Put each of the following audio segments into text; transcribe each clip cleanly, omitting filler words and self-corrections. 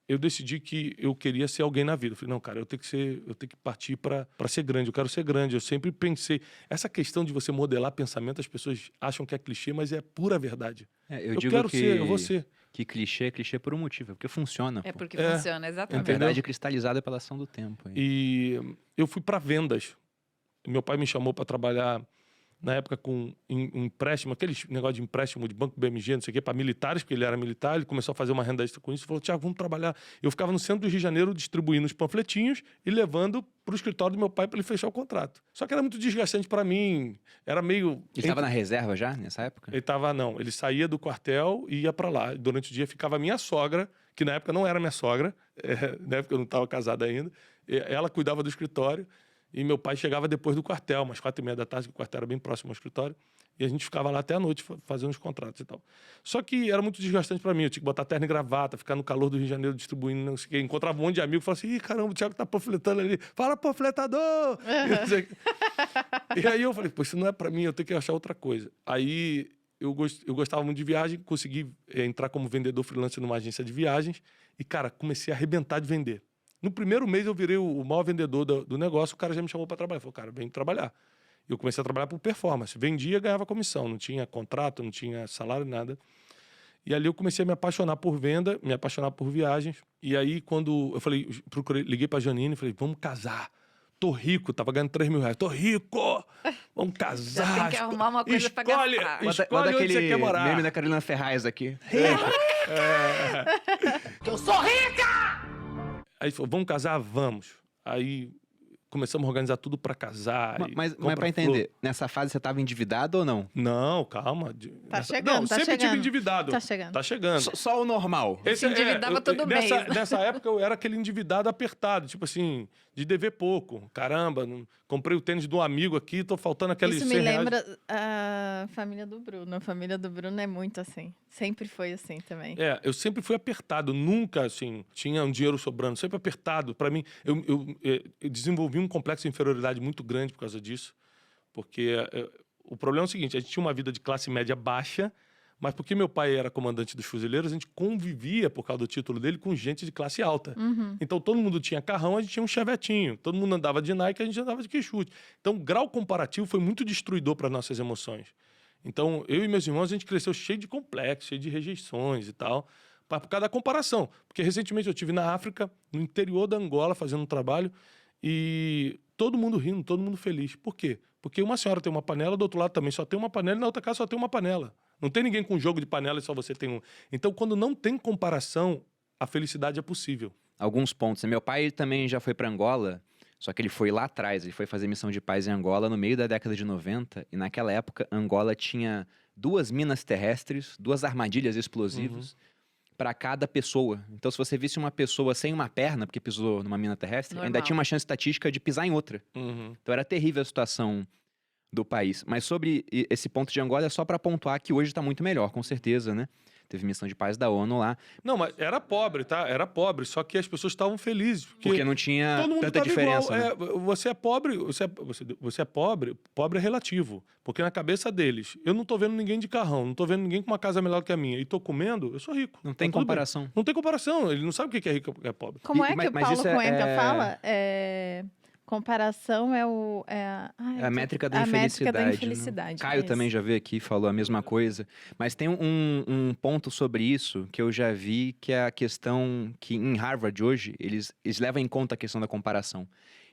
eu decidi que eu queria ser alguém na vida. Eu falei, não, cara, eu tenho que partir para ser grande, eu quero ser grande. Eu sempre pensei, essa questão de você modelar pensamento, as pessoas acham que é clichê, mas é pura verdade. Eu digo quero que, ser, eu vou ser. Que clichê é clichê por um motivo, porque funciona. É pô. porque funciona, A exatamente. verdade é cristalizada pela ação do tempo. E eu fui para vendas. Meu pai me chamou para trabalhar na época com um empréstimo, aquele negócio de empréstimo de Banco BMG, não sei o quê, para militares, porque ele era militar, ele começou a fazer uma renda extra com isso, falou, Thiago, vamos trabalhar. Eu ficava no centro do Rio de Janeiro distribuindo os panfletinhos e levando para o escritório do meu pai para ele fechar o contrato. Só que era muito desgastante para mim, era meio... Ele estava na reserva já, nessa época? Ele estava, não, ele saía do quartel e ia para lá. Durante o dia ficava a minha sogra, que na época não era minha sogra, na época eu não estava casado ainda, ela cuidava do escritório. E meu pai chegava depois do quartel, umas 4h30 da tarde, que o quartel era bem próximo ao escritório. E a gente ficava lá até a noite fazendo os contratos e tal. Só que era muito desgastante pra mim. Eu tinha que botar terno e gravata, ficar no calor do Rio de Janeiro distribuindo, não sei o quê. Encontrava um monte de amigo e falava assim, ih, caramba, o Thiago tá panfletando ali. Fala, panfletador! E aí eu falei, pô, isso não é pra mim, eu tenho que achar outra coisa. Aí eu gostava muito de viagem, consegui entrar como vendedor freelancer numa agência de viagens. E, cara, comecei a arrebentar de vender. No primeiro mês eu virei o maior vendedor do negócio, o cara já me chamou para trabalhar. Falou, cara, vem trabalhar. Eu comecei a trabalhar por performance. Vendia, ganhava comissão. Não tinha contrato, não tinha salário, nada. E ali eu comecei a me apaixonar por venda, me apaixonar por viagens. E aí, quando eu falei, liguei pra Janine e falei, vamos casar. Tô rico, tava ganhando 3 mil reais. Tô rico! Vamos casar. Já tem que arrumar uma coisa pra gastar. Escolhe onde você quer morar. Meme da Carolina Ferraz aqui. Que eu sou rica! Aí falou, vamos casar? Vamos. Aí começamos a organizar tudo pra casar. Mas pra entender, nessa fase você tava endividado ou não? Não, calma. Tá chegando, Não, tá sempre chegando. tive endividado. Tá chegando. Tá chegando. Só o normal. Se endividava todo mês. Nessa época eu era aquele endividado apertado, tipo assim, de dever pouco. Caramba, comprei o tênis de um amigo aqui, tô faltando aqueles Isso me 100 reais. lembra a família do Bruno. A família do Bruno é muito assim. Sempre foi assim também. Eu sempre fui apertado, nunca, assim, tinha um dinheiro sobrando, sempre apertado. Pra mim, eu desenvolvi um complexo de inferioridade muito grande por causa disso, porque o problema é o seguinte, a gente tinha uma vida de classe média baixa, mas porque meu pai era comandante dos fuzileiros, a gente convivia, por causa do título dele, com gente de classe alta. Então, todo mundo tinha carrão, a gente tinha um chevetinho. Todo mundo andava de Nike, a gente andava de Quixute. Então, o grau comparativo foi muito destruidor para nossas emoções. Então, eu e meus irmãos, a gente cresceu cheio de complexos, cheio de rejeições e tal, por causa da comparação. Porque, recentemente, eu estive na África, no interior da Angola, fazendo um trabalho, e todo mundo rindo, todo mundo feliz. Por quê? Porque uma senhora tem uma panela, do outro lado também só tem uma panela, e na outra casa só tem uma panela. Não tem ninguém com jogo de panela e só você tem um. Então, quando não tem comparação, a felicidade é possível. Alguns pontos. Meu pai também já foi pra Angola, só que ele foi lá atrás, ele foi fazer missão de paz em Angola no meio da década de 90, e naquela época Angola tinha 2 minas terrestres, 2 armadilhas explosivas para cada pessoa. Então, se você visse uma pessoa sem uma perna, porque pisou numa mina terrestre, Normal. ainda tinha uma chance estatística de pisar em outra. Então, era terrível a situação do país. Mas sobre esse ponto de Angola, é só para pontuar que hoje está muito melhor, com certeza, né? Teve missão de paz da ONU lá. Não, mas era pobre, tá? Era pobre, só que as pessoas estavam felizes. Porque não tinha todo mundo tanta tava diferença. igual. Né? Você é pobre, você é pobre é relativo. Porque na cabeça deles, eu não tô vendo ninguém de carrão, não tô vendo ninguém com uma casa melhor que a minha, e tô comendo, eu sou rico. Não tem Tá tudo comparação. bem. Não tem comparação, ele não sabe o que é rico e o que é pobre. Como é que mas o Paulo isso Cuenca fala? Comparação é a métrica da a infelicidade. métrica da né? infelicidade. Caio também já veio aqui e falou a mesma coisa. Mas tem um ponto sobre isso que eu já vi, que é a questão que em Harvard hoje, eles levam em conta a questão da comparação.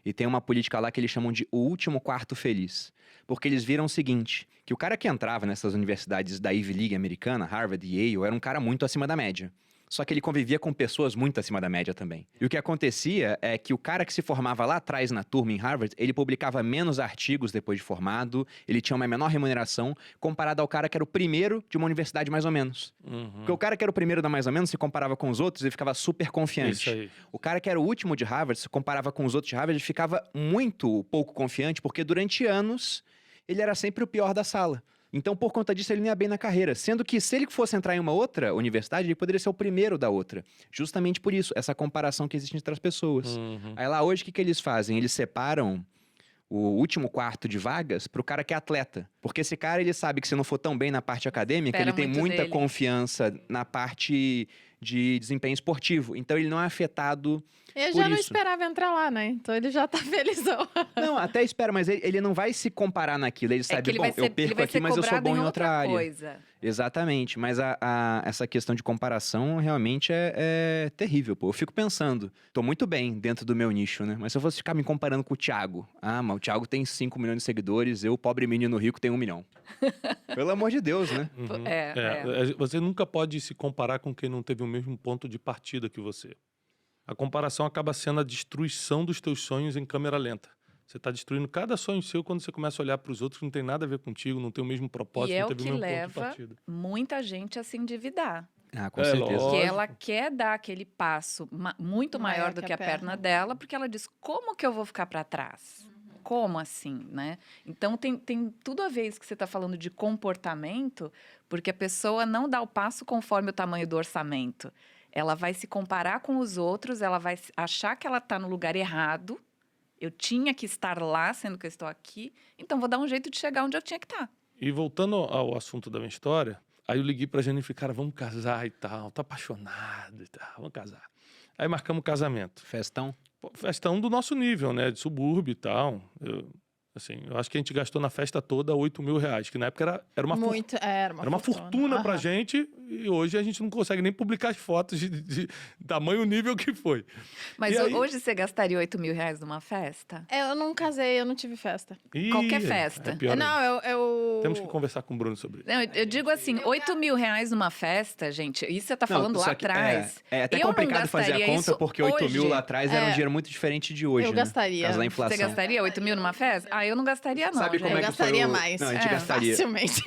E tem uma política lá que eles chamam de o último quarto feliz. Porque eles viram o seguinte, que o cara que entrava nessas universidades da Ivy League americana, Harvard e Yale, era um cara muito acima da média. Só que ele convivia com pessoas muito acima da média também. E o que acontecia é que o cara que se formava lá atrás na turma em Harvard, ele publicava menos artigos depois de formado, ele tinha uma menor remuneração, comparado ao cara que era o primeiro de uma universidade mais ou menos. Porque o cara que era o primeiro da mais ou menos, se comparava com os outros, ele ficava super confiante. Isso aí. O cara que era o último de Harvard, se comparava com os outros de Harvard, ele ficava muito pouco confiante, porque durante anos ele era sempre o pior da sala. Então, por conta disso, ele não ia bem na carreira. Sendo que, se ele fosse entrar em uma outra universidade, ele poderia ser o primeiro da outra. Justamente por isso, essa comparação que existe entre as pessoas. Aí lá hoje, o que eles fazem? Eles separam o último quarto de vagas pro cara que é atleta. Porque esse cara, ele sabe que se não for tão bem na parte acadêmica, Espera ele tem muito muita dele. confiança na parte de desempenho esportivo. Então ele não é afetado Eu por já não isso. esperava entrar lá, né? Então ele já tá felizão. Não, até espera, mas ele não vai se comparar naquilo. Ele É sabe, que ele bom, vai ser, eu ele perco vai aqui, ser mas eu sou cobrado bom em outra área. coisa. Exatamente, mas essa questão de comparação realmente é terrível, pô. Eu fico pensando, tô muito bem dentro do meu nicho, né? Mas se eu fosse ficar me comparando com o Thiago, mas o Thiago tem 5 milhões de seguidores, eu, pobre menino rico, tenho 1 milhão. Pelo amor de Deus, né? Uhum. É. Você nunca pode se comparar com quem não teve o mesmo ponto de partida que você. A comparação acaba sendo a destruição dos teus sonhos em câmera lenta. Você está destruindo cada sonho seu quando você começa a olhar para os outros que não tem nada a ver contigo, não tem o mesmo propósito, E é não o teve que o mesmo ponto de leva partida. muita gente a se endividar. Com É, certeza. lógico. Porque ela quer dar aquele passo muito maior do que a perna dela, porque ela diz, como que eu vou ficar para trás? Como assim, né? Então, tem tudo a ver isso que você está falando de comportamento, porque a pessoa não dá o passo conforme o tamanho do orçamento. Ela vai se comparar com os outros, ela vai achar que ela está no lugar errado. Eu tinha que estar lá, sendo que eu estou aqui. Então, vou dar um jeito de chegar onde eu tinha que estar. E voltando ao assunto da minha história, aí eu liguei pra Jennifer, cara, vamos casar e tal, tô apaixonado e tal, vamos casar. Aí marcamos o casamento. Festão? Pô, festão do nosso nível, né, de subúrbio e tal. Eu acho que a gente gastou na festa toda R$8.000, que na época era uma Muito, era uma fortuna pra Aham. gente, e hoje a gente não consegue nem publicar as fotos de tamanho nível que foi. Mas E aí- hoje você gastaria R$8.000 numa festa? Eu não casei, eu não tive festa. Ih, Qualquer festa. é pior ainda. Não, eu... Temos que conversar com o Bruno sobre isso. Não, eu digo assim, R$8.000 numa festa, gente, isso você tá falando lá só que atrás. É até Eu não complicado fazer a gastaria conta, isso porque 8 mil hoje. lá atrás era um É. dinheiro muito diferente de hoje, Eu né? gastaria. Por causa da Você inflação. gastaria 8.000 numa festa? Ah, eu não gastaria não, Sabe como gente. é Eu que gastaria foi o- mais. Não, a gente É, gastaria. Facilmente.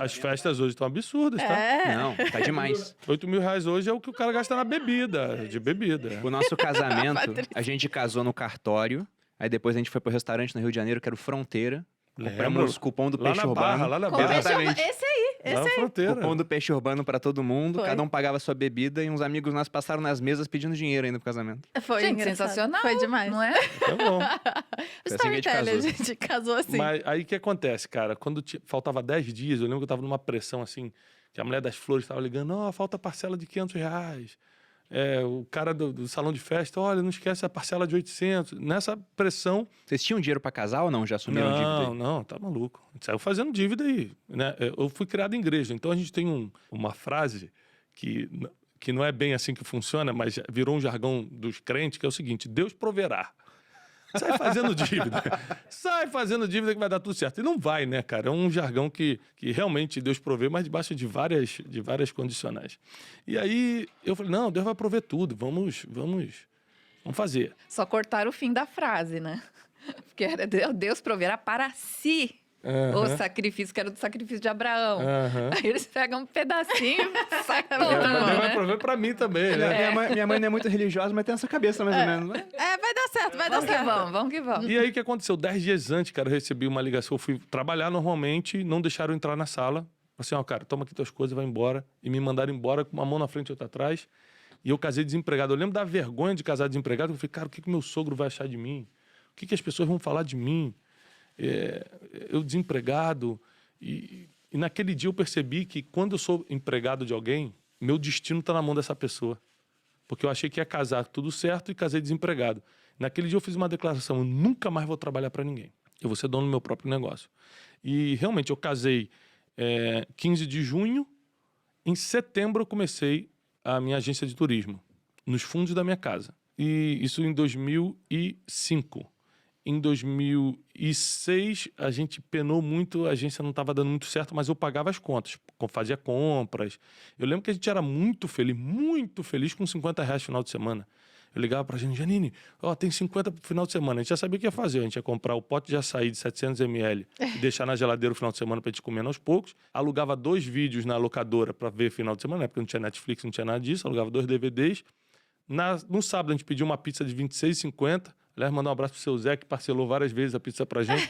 As festas hoje estão absurdas, tá? É. Não, tá demais. R$8.000 hoje é o que o cara gasta na bebida, de bebida. O nosso casamento, Patrícia. a gente casou no cartório, aí depois a gente foi pro restaurante no Rio de Janeiro, que era o Fronteira. Compramos cupom do Lá Peixe na Urbano. Barra, lá na Com Barra. peixe Exatamente. urbano. Esse aí, Lá esse na aí. fronteira. Cupom do Peixe Urbano pra todo mundo, Foi. cada um pagava sua bebida e uns amigos nossos passaram nas mesas pedindo dinheiro ainda pro casamento. Foi Gente, engraçado. sensacional, Foi demais. não é? Tá bom. Foi assim que a gente Storytelling, a casou. gente casou assim. Mas aí o que acontece, cara? Quando faltava 10 dias, eu lembro que eu tava numa pressão assim, que a mulher das flores tava ligando, falta parcela de R$500. O cara do salão de festa, olha, não esquece a parcela de 800. Nessa pressão... Vocês tinham dinheiro pra casar ou não? Já assumiram dívida? Não, tá maluco. A gente saiu fazendo dívida aí, né? Eu fui criado em igreja, então a gente tem uma frase que não é bem assim que funciona, mas virou um jargão dos crentes, que é o seguinte, Deus proverá. Sai fazendo dívida. Sai fazendo dívida que vai dar tudo certo. E não vai, né, cara? É um jargão que realmente Deus provê, mas debaixo de várias condicionais. E aí eu falei, não, Deus vai prover tudo. Vamos fazer. Só cortaram o fim da frase, né? Porque era Deus proverá para si o sacrifício, que era do sacrifício de Abraão. Aham. Aí eles pegam um pedacinho e saem Mas todo, Deus vai né? prover pra mim também, né? Minha mãe não é muito religiosa, mas tem essa cabeça mais ou menos. Né? Vai dar certo, vai dar Vamos que certo. vamos, vamos que vamos. E aí o que aconteceu? 10 dias antes, cara, eu recebi uma ligação. Eu fui trabalhar normalmente, não deixaram eu entrar na sala. Assim, cara, toma aqui tuas coisas, vai embora. E me mandaram embora com uma mão na frente e outra atrás. E eu casei desempregado. Eu lembro da vergonha de casar desempregado. Eu falei, cara, o que meu sogro vai achar de mim? O que as pessoas vão falar de mim? Eu desempregado. E naquele dia eu percebi que quando eu sou empregado de alguém, meu destino está na mão dessa pessoa. Porque eu achei que ia casar tudo certo e casei desempregado. Naquele dia eu fiz uma declaração, eu nunca mais vou trabalhar para ninguém. Eu vou ser dono do meu próprio negócio. E realmente eu casei 15 de junho. Em setembro eu comecei a minha agência de turismo, nos fundos da minha casa. E isso em 2005. Em 2006, a gente penou muito, a agência não estava dando muito certo, mas eu pagava as contas, fazia compras. Eu lembro que a gente era muito feliz com R$50 no final de semana. Eu ligava pra Janine, tem 50 pro final de semana. A gente já sabia o que ia fazer. A gente ia comprar o pote de açaí de 700 ml e deixar na geladeira o final de semana pra gente comer aos poucos. Alugava 2 vídeos na locadora pra ver final de semana, porque não tinha Netflix, não tinha nada disso. Alugava 2 DVDs. No sábado a gente pediu uma pizza de R$26,50. Aliás, mandar um abraço pro seu Zé, que parcelou várias vezes a pizza pra gente.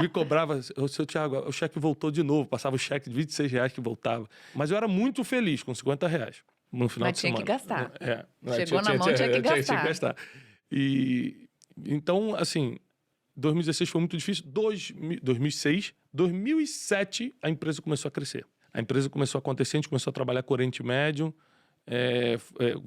Me cobrava, seu Thiago, o cheque voltou de novo. Passava o cheque de R$26 que voltava. Mas eu era muito feliz com R$50 no final Mas de tinha semana. que gastar. Chegou na mão, tinha que gastar. Tinha que gastar. E, então, assim, 2016 foi muito difícil. 2006, 2007, a empresa começou a crescer. A empresa começou a acontecer, a gente começou a trabalhar com Oriente Médio.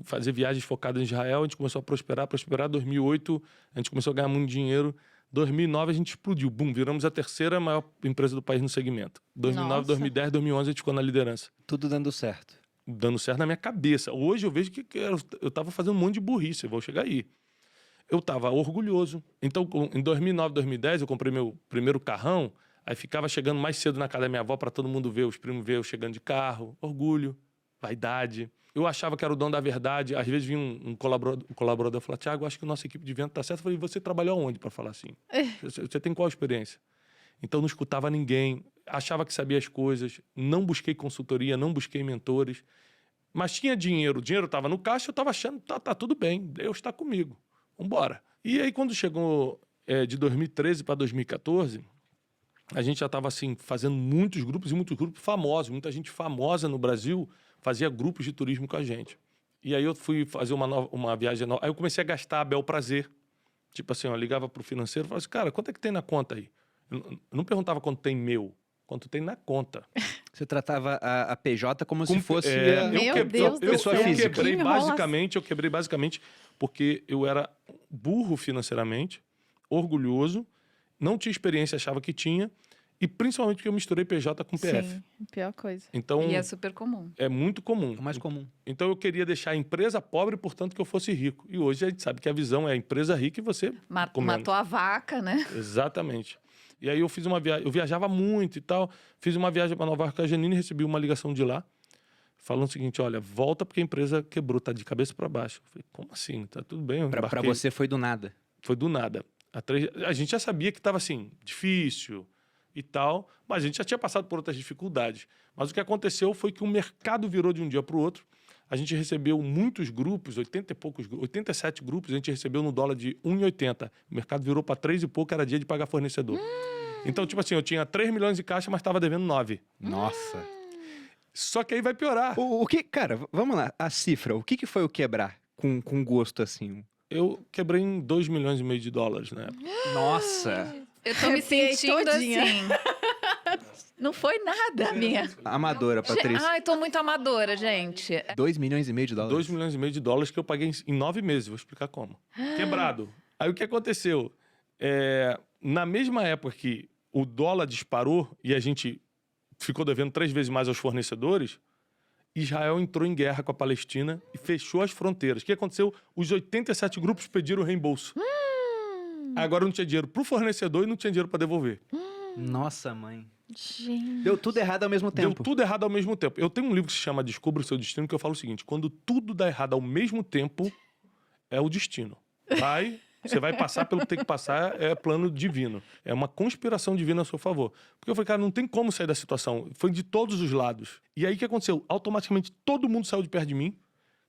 fazer viagens focadas em Israel. A gente começou a prosperar. 2008, a gente começou a ganhar muito dinheiro. 2009, a gente explodiu. Bum, viramos a terceira maior empresa do país no segmento. 2009, Nossa. 2010, 2011, a gente ficou na liderança. Tudo dando certo. Dando certo na minha cabeça. Hoje eu vejo que eu tava fazendo um monte de burrice. Eu vou chegar aí. Eu tava orgulhoso. Então, em 2009, 2010, eu comprei meu primeiro carrão. Aí ficava chegando mais cedo na casa da minha avó para todo mundo ver, os primos ver eu chegando de carro. Orgulho, vaidade. Eu achava que era o dono da verdade. Às vezes vinha um colaborador e falava: Thiago, acho que a nossa equipe de venda tá certa. Eu falei: você trabalhou aonde para falar assim? Você tem qual experiência? Então, não escutava ninguém. Achava que sabia as coisas. Não busquei consultoria, não busquei mentores. Mas tinha dinheiro. O dinheiro estava no caixa, eu estava achando, tá tudo bem. Deus está comigo. Vambora. E aí, quando chegou de 2013 para 2014... a gente já estava assim, fazendo muitos grupos famosos. Muita gente famosa no Brasil fazia grupos de turismo com a gente. E aí eu fui fazer uma viagem nova. Aí eu comecei a gastar a bel prazer. Tipo assim, eu ligava pro financeiro e falava assim: cara, quanto é que tem na conta aí? Eu não perguntava quanto tem meu, quanto tem na conta. Você tratava a PJ como se fosse Meu Deus do pessoa céu. física. Eu quebrei basicamente porque eu era burro financeiramente, orgulhoso, não tinha experiência, achava que tinha, e principalmente porque eu misturei PJ com PF. Sim, pior coisa. Então, E é super comum. é muito comum. É o mais comum. Então eu queria deixar a empresa pobre, portanto que eu fosse rico. E hoje a gente sabe que a visão é a empresa rica e você comendo. Matou a vaca, né? Exatamente. E aí eu fiz uma viagem, eu viajava muito e tal, fiz uma viagem para Nova York com a Janine e recebi uma ligação de lá, falando o seguinte: olha, volta porque a empresa quebrou, tá de cabeça para baixo. Eu falei: como assim? Tá tudo bem. Pra você foi do nada. Foi do nada. A gente já sabia que estava assim, difícil e tal, mas a gente já tinha passado por outras dificuldades. Mas o que aconteceu foi que o mercado virou de um dia para o outro. A gente recebeu muitos grupos, 87 grupos, a gente recebeu no dólar de 1,80. O mercado virou para 3 e pouco, era dia de pagar fornecedor. Então, tipo assim, eu tinha 3 milhões de caixa, mas estava devendo 9. Nossa. Só que aí vai piorar. O que, cara, vamos lá, a cifra. O que foi o quebrar com gosto assim? Eu quebrei em 2 milhões e meio de dólares, né? Nossa. Eu tô me Arrepiei sentindo todinha. assim. Não foi nada, minha. Amadora, Patrícia. Ai, tô muito amadora, gente. 2 milhões e meio de dólares. 2 milhões e meio de dólares que eu paguei em 9 meses. Vou explicar como. Quebrado. Aí o que aconteceu? Na mesma época que o dólar disparou e a gente ficou devendo 3 vezes mais aos fornecedores, Israel entrou em guerra com a Palestina e fechou as fronteiras. O que aconteceu? Os 87 grupos pediram reembolso. Agora não tinha dinheiro pro fornecedor e não tinha dinheiro para devolver. Nossa, mãe. Gente. Deu tudo errado ao mesmo Deu tempo. tudo errado ao mesmo tempo. Eu tenho um livro que se chama Descubra o Seu Destino, que eu falo o seguinte: quando tudo dá errado ao mesmo tempo, é o destino. Você vai passar pelo que tem que passar, é plano divino. É uma conspiração divina a seu favor. Porque eu falei: cara, não tem como sair da situação. Foi de todos os lados. E aí o que aconteceu? Automaticamente todo mundo saiu de perto de mim.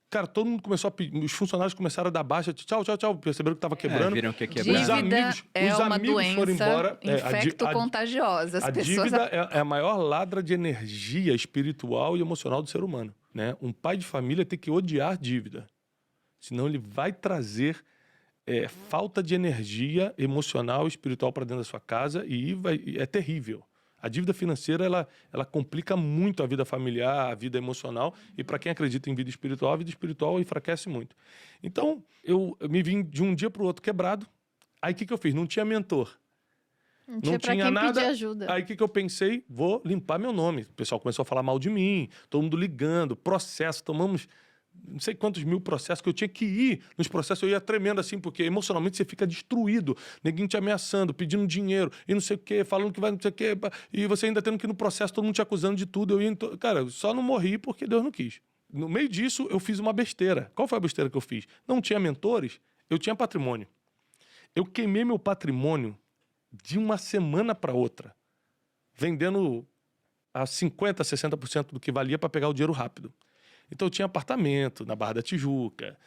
Cara, todo mundo começou a pedir, os funcionários começaram a dar baixa, tchau, tchau, tchau, perceberam que tava quebrando. Viram que ia quebrar. Os Dívida amigos- é os uma amigos doença foram embora. infecto-contagiosa. As A pessoas... dívida é a maior ladra de energia espiritual e emocional do ser humano, né? Um pai de família tem que odiar dívida, senão ele vai trazer falta de energia emocional e espiritual para dentro da sua casa e é terrível. A dívida financeira, ela complica muito a vida familiar, a vida emocional, e para quem acredita em vida espiritual, a vida espiritual enfraquece muito. Então, eu me vim de um dia para o outro quebrado. Aí, o que eu fiz? Não tinha mentor. Não tinha Não pra tinha quem nada. pedir ajuda. Aí, o que eu pensei? Vou limpar meu nome. O pessoal começou a falar mal de mim, todo mundo ligando, processo, tomamos não sei quantos mil processos que eu tinha que ir nos processos, eu ia tremendo assim, porque emocionalmente você fica destruído, ninguém te ameaçando, pedindo dinheiro e não sei o quê, falando que vai não sei o quê, e você ainda tendo que ir no processo, todo mundo te acusando de tudo. Cara, eu só não morri porque Deus não quis. No meio disso, eu fiz uma besteira. Qual foi a besteira que eu fiz? Não tinha mentores, eu tinha patrimônio. Eu queimei meu patrimônio de uma semana para outra, vendendo a 50%, 60% do que valia para pegar o dinheiro rápido. Então, eu tinha apartamento na Barra da Tijuca,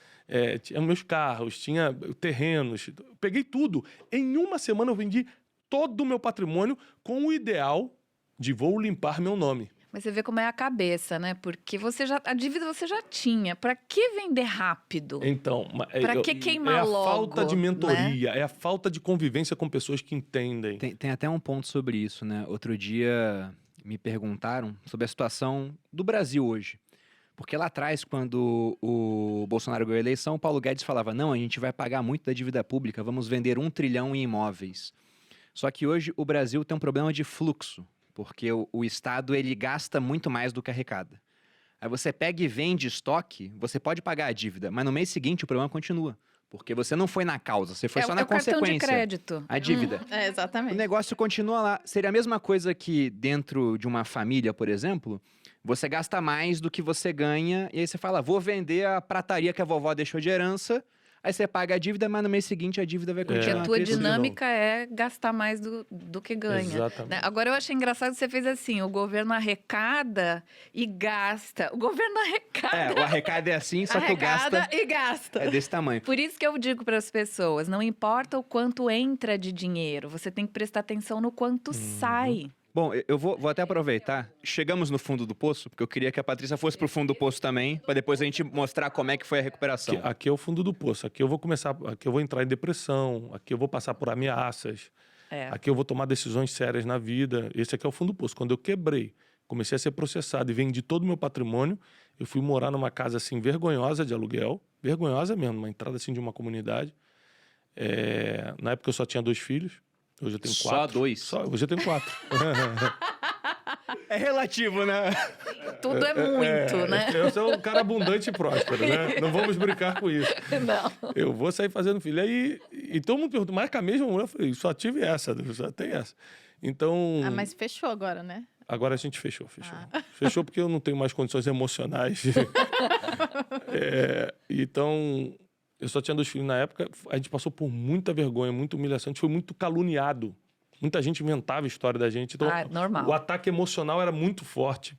tinha meus carros, tinha terrenos. Eu peguei tudo. Em uma semana, eu vendi todo o meu patrimônio com o ideal de vou limpar meu nome. Mas você vê como é a cabeça, né? Porque a dívida você já tinha. Pra que vender rápido? Então, Pra que queimar logo, É a falta de mentoria, né? é a falta de convivência com pessoas que entendem. Tem até um ponto sobre isso, né? Outro dia me perguntaram sobre a situação do Brasil hoje. Porque lá atrás, quando o Bolsonaro ganhou a eleição, o Paulo Guedes falava, não, a gente vai pagar muito da dívida pública, vamos vender 1 trilhão em imóveis. Só que hoje o Brasil tem um problema de fluxo, porque o Estado ele gasta muito mais do que arrecada. Aí você pega e vende estoque, você pode pagar a dívida, mas no mês seguinte o problema continua. Porque você não foi na causa, você foi só na o cartão consequência. de crédito. A dívida. É, O exatamente. negócio continua lá. Seria a mesma coisa que dentro de uma família, por exemplo, você gasta mais do que você ganha, e aí você fala, vou vender a prataria que a vovó deixou de herança, aí você paga a dívida, mas no mês seguinte a dívida vai Porque continuar. a tua tudo de dinâmica é gastar mais do que ganha. Exatamente. Né? Agora, eu achei engraçado que você fez assim, o governo arrecada e gasta. O governo arrecada. O arrecada é assim, só que o Arrecada gasta e gasta. é desse tamanho. Por isso que eu digo para as pessoas, não importa o quanto entra de dinheiro, você tem que prestar atenção no quanto sai. Bom, eu vou até aproveitar. Chegamos no fundo do poço, porque eu queria que a Patrícia fosse pro fundo do poço também, para depois a gente mostrar como é que foi a recuperação. Aqui é o fundo do poço. Aqui eu vou entrar em depressão. Aqui eu vou passar por ameaças. É. Aqui eu vou tomar decisões sérias na vida. Esse aqui é o fundo do poço. Quando eu quebrei, comecei a ser processado e vendi todo o meu patrimônio, eu fui morar numa casa assim vergonhosa de aluguel, vergonhosa mesmo, uma entrada assim de uma comunidade. Na época eu só tinha 2 filhos. Hoje eu tenho 4. Só 2? Hoje eu tenho 4. É relativo, né? Tudo é muito, né? Eu sou um cara abundante e próspero, né? Não vamos brincar com isso. Não. Eu vou sair fazendo filho. Aí, e todo mundo pergunta, mas com a mesma mulher? Eu falei, só tive essa, só tem essa. Então, Ah, mas fechou agora, né? agora a gente fechou. Fechou porque eu não tenho mais condições emocionais. Então, eu só tinha 2 filhos na época. A gente passou por muita vergonha, muita humilhação. A gente foi muito caluniado. Muita gente inventava a história da gente. Então, Normal. o ataque emocional era muito forte.